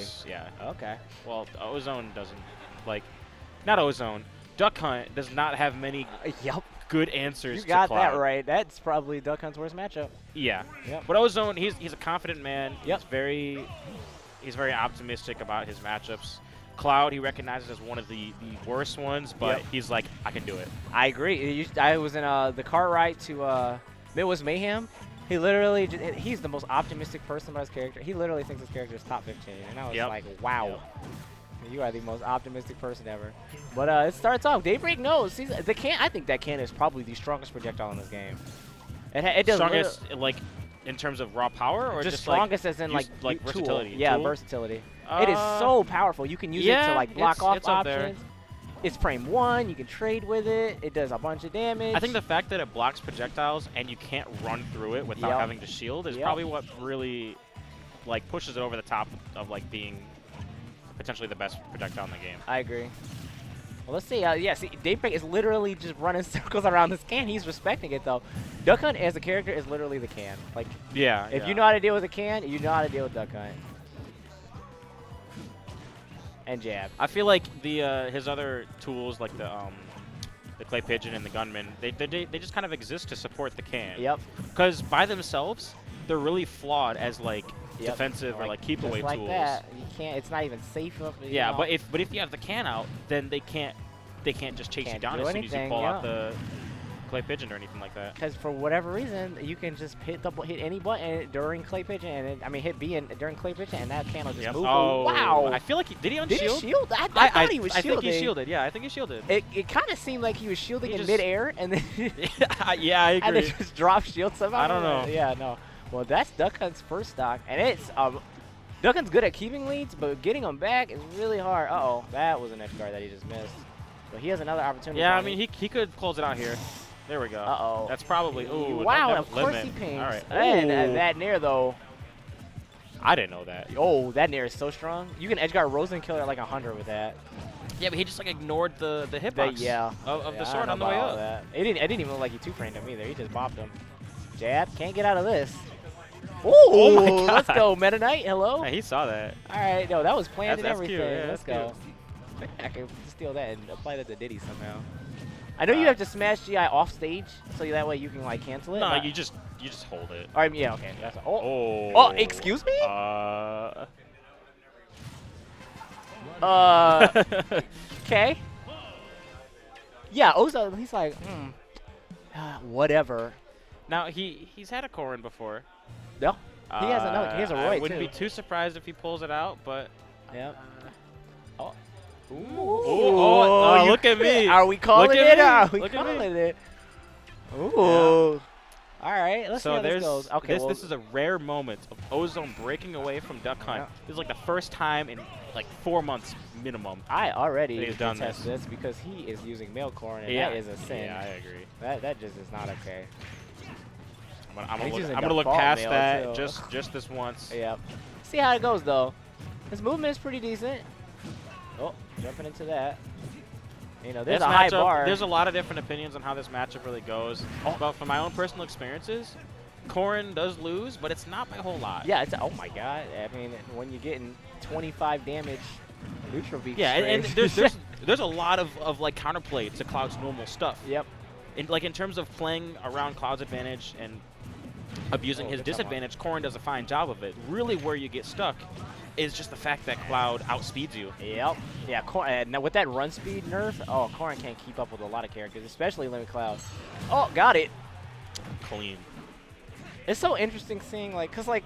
else. Yeah. Okay. Well, Ozone doesn't, like, not Ozone. Duck Hunt does not have many Yep. good answers You to got Cloud. that right. That's probably Duck Hunt's worst matchup. Yeah. Yep. But Ozone, he's a confident man. Yep. He's very optimistic about his matchups. Cloud, he recognizes as one of the worst ones, but he's like, I can do it. I agree. I was in the car ride to Midwest Mayhem. He literally, he's the most optimistic person about his character. He literally thinks his character is top 15, and I was like, wow. You are the most optimistic person ever. But it starts off. Daybreak knows. The can. I think that can is probably the strongest projectile in this game. It does strongest, like, in terms of raw power, or just strongest like, as in like versatility. Tool. Yeah, versatility. It is so powerful. You can use it to like block off options. It's frame 1. You can trade with it. It does a bunch of damage. I think the fact that it blocks projectiles and you can't run through it without having to shield is probably what really like pushes it over the top of like being potentially the best projectile in the game. I agree. Well, let's see. Yeah, see, Daybreak is literally just running circles around this can. He's respecting it, though. Duck Hunt as a character is literally the can. Like, if you know how to deal with a can, you know how to deal with Duck Hunt. And jab. I feel like the his other tools, like the clay pigeon and the gunman, they just kind of exist to support the can. Yep. Because by themselves, they're really flawed as like defensive or like keep away like tools. That. You can't. It's not even safe enough. Yeah, but if you have the can out, then they can't just chase you down as soon as you pull out the clay pigeon or anything like that. Because for whatever reason, you can just hit any button during clay pigeon, and hit B during clay pigeon, and that can will just move. Oh wow! I feel like did he unshield? Did he shield? I thought he was shielding. I think he shielded. Yeah, I think he shielded. It kind of seemed like he was shielding in midair, and then yeah, I agree. And then just drop shield somehow. I don't know. Yeah, no. Well, that's Duck Hunt's first stock, and it's Duck Hunt's good at keeping leads, but getting them back is really hard. Uh-oh, that was an edge guard that he just missed. But he has another opportunity. Yeah, I mean, he could close it out here. There we go. Uh-oh. That's probably, ooh. Wow, of course he pings. All right. And that nair, though. I didn't know that. Oh, that nair is so strong. You can edge guard Rosen killer at like 100 with that. Yeah, but he just like ignored the hitbox of the sword on the way up. It didn't even look like he two-framed him either. He just bopped him. Jab, can't get out of this. Ooh, oh my God. Let's go, Meta Knight. Hello. Yeah, he saw that. All right, no, that was planned and that's everything. Cute. Yeah, let's go. I can steal that and apply that to Diddy somehow. I know you have to smash GI off stage, so that way you can like cancel it. No, you just hold it. All right, yeah, okay. That's oh, excuse me? Okay. Yeah, Ozone, he's like, whatever. Now he's had a Corrin before. No, he has another. He has a Roy I wouldn't be too surprised if he pulls it out, but. Yep. Oh, look at me. Are we calling it? Are we calling it? Ooh. All right, let's see how this goes. Okay, this is a rare moment of Ozone breaking away from Duck Hunt. Yeah. This is like the first time in like 4 months minimum. I already detest this because he is using male Corrin, and that is a sin. Yeah, I agree. That just is not okay. I'm gonna look past that just this once. Yep. See how it goes though. His movement is pretty decent. Oh, jumping into that. You know, there's a high bar. There's a lot of different opinions on how this matchup really goes. But from my own personal experiences, Corrin does lose, but it's not by a whole lot. Yeah, it's oh my God. I mean, when you're getting 25 damage neutral beat. Yeah, and there's a lot of like counterplay to Cloud's normal stuff. Yep. In terms of playing around Cloud's advantage and abusing his disadvantage, Corrin does a fine job of it. Really, where you get stuck is just the fact that Cloud outspeeds you. Yep. Yeah, now with that run speed nerf, Corrin can't keep up with a lot of characters, especially Limit Cloud. Oh, got it. Clean. It's so interesting seeing, like, because, like,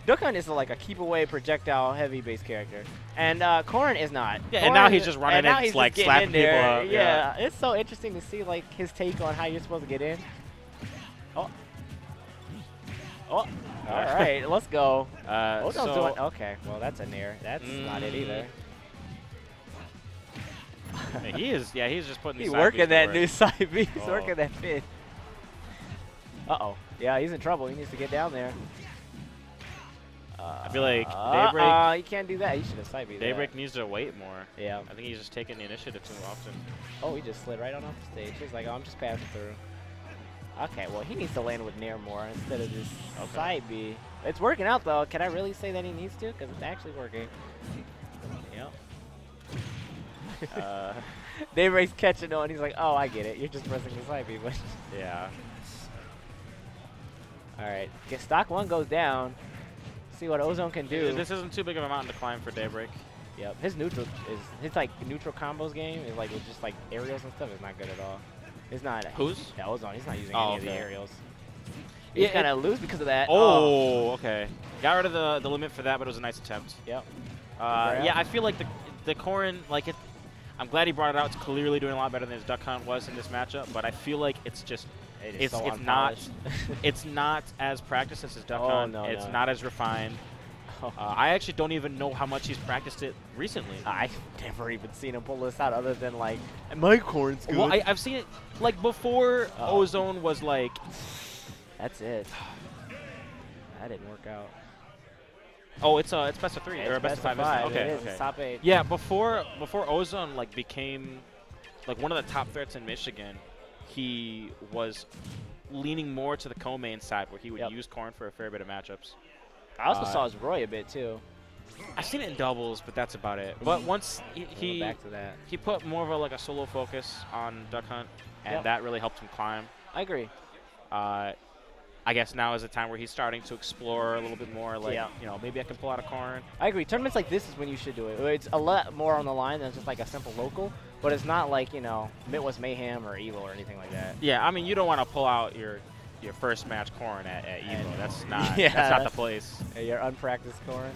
Duck Hunt is, like, a keep-away projectile heavy base character, and Corrin is not. Yeah, Corrin and now he's just running and, like, slapping people up. Yeah, it's so interesting to see, like, his take on how you're supposed to get in. Oh. All right, let's go. Okay, well, that's a nair. That's not it either. He's just putting He's working that new side B. He's working that fit. Uh-oh. Yeah, he's in trouble. He needs to get down there. I feel like Daybreak... you can't do that. You should have side B that. Daybreak needs to wait more. Yeah. I think he's just taking the initiative too often. Oh, he just slid right on off the stage. He's like, oh, I'm just passing through. Okay, well, he needs to land with Nair more instead of this side B. It's working out, though. Can I really say that he needs to? Because it's actually working. Yep. Daybreak's catching on. He's like, oh, I get it. You're just pressing the side B. But yeah. All right. Stock 1 goes down. See what Ozone can do. This isn't too big of a mountain to climb for Daybreak. Yep. His neutral neutral combos game is like with just like aerials and stuff is not good at all. It's not. Who's? Yeah, Ozone. He's not using any of the aerials. Yeah, He's gonna lose because of that. Oh, okay. Got rid of the limit for that, but it was a nice attempt. Yep. Yeah, I feel like the Corrin, like it. I'm glad he brought it out. It's clearly doing a lot better than his Duck Hunt was in this matchup, but I feel like it's just it's not it's not as practiced as his Duck Hunt. No, it's not as refined. I actually don't even know how much he's practiced it recently. I've never even seen him pull this out other than like my Corrin's good. Well, I've seen it like before. Ozone was like. That's it. That didn't work out. Oh, it's best of 3 or best of 5. Okay, it is. It's top 8. Yeah, before Ozone like became like one of the top threats in Michigan, he was leaning more to the co-main side where he would use Corrin for a fair bit of matchups. I also saw his Roy a bit too. I've seen it in doubles, but that's about it. But once he back to that, he put more of a solo focus on Duck Hunt, and that really helped him climb. I agree. I guess now is the time where he's starting to explore a little bit more, like, you know, maybe I can pull out a Corrin. I agree. Tournaments like this is when you should do it. It's a lot more on the line than just like a simple local, but it's not like, you know, Midwest Mayhem or EVO or anything like that. Yeah, I mean, you don't want to pull out your first match Corrin at EVO. That's not that's not the place. Your unpracticed Corrin.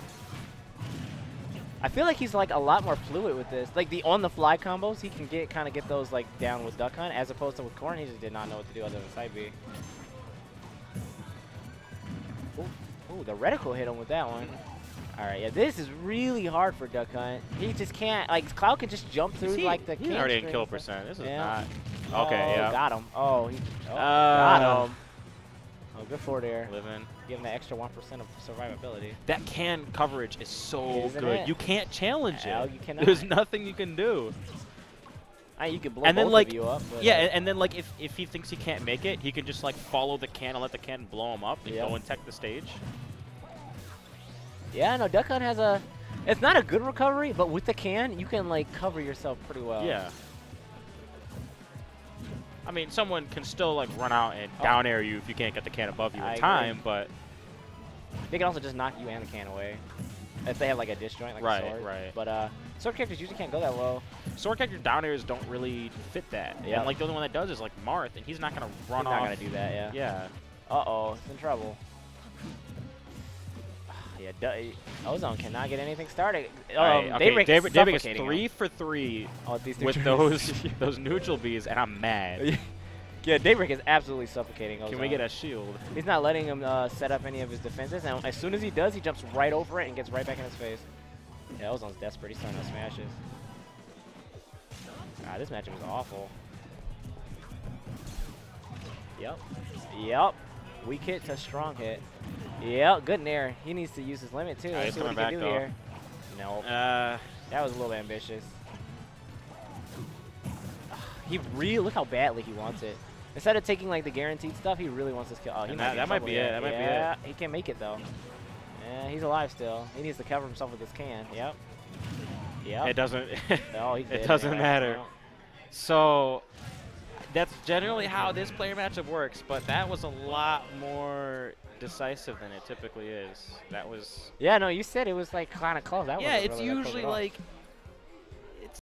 I feel like he's like a lot more fluid with this. Like the on-the-fly combos, he can kind of get those like down with Duck Hunt, as opposed to with Corrin, he just did not know what to do other than side B. Ooh, the reticle hit him with that one. All right, yeah, this is really hard for Duck Hunt. He just can't, like, Cloud can just jump through, like, the He's already in kill percent. This is not. Okay, yeah. Got him. Got him. Oh, good forward air. Living. Give him that extra 1% of survivability. That can coverage is so good. You can't challenge it. You cannot. There's nothing you can do. You can blow and then, both like, of you up. Yeah, and then, like, if he thinks he can't make it, he can just, like, follow the can and let the can blow him up and go and tech the stage. Yeah, no, Duck Hunt has a... It's not a good recovery, but with the can, you can, like, cover yourself pretty well. Yeah. I mean, someone can still, like, run out and down air you if you can't get the can above you in time, but... They can also just knock you and the can away. If they have, like, a disjoint, like a sword. Right. But, sword characters usually can't go that low. Sword character down airs don't really fit that. Yeah. And, like, the only one that does is, like, Marth, and he's not going to run off. He's not going to do that, yeah. Yeah. Uh-oh, he's in trouble. Yeah, Ozone cannot get anything started. Daybreak is 3 for 3 with those neutral Bs, and I'm mad. Yeah, Daybreak is absolutely suffocating Ozone. Can we get a shield? He's not letting him set up any of his defenses, and as soon as he does, he jumps right over it and gets right back in his face. Yeah, Ozone's desperate. He's throwing those smashes. This matchup is awful. Yep. Weak hit to strong hit. Yep, good nair. He needs to use his limit too. Let's see what he can do here. Nope. That was a little ambitious. He really, look how badly he wants it. Instead of taking like the guaranteed stuff, he really wants this kill. Oh, that might be it. That might be it. He can't make it though. Yeah, he's alive still. He needs to cover himself with his can. Yep. It doesn't. It doesn't matter. So that's generally how this player matchup works, but that was a lot more decisive than it typically is. That was. Yeah, no, you said it was like kind of close. That it's usually like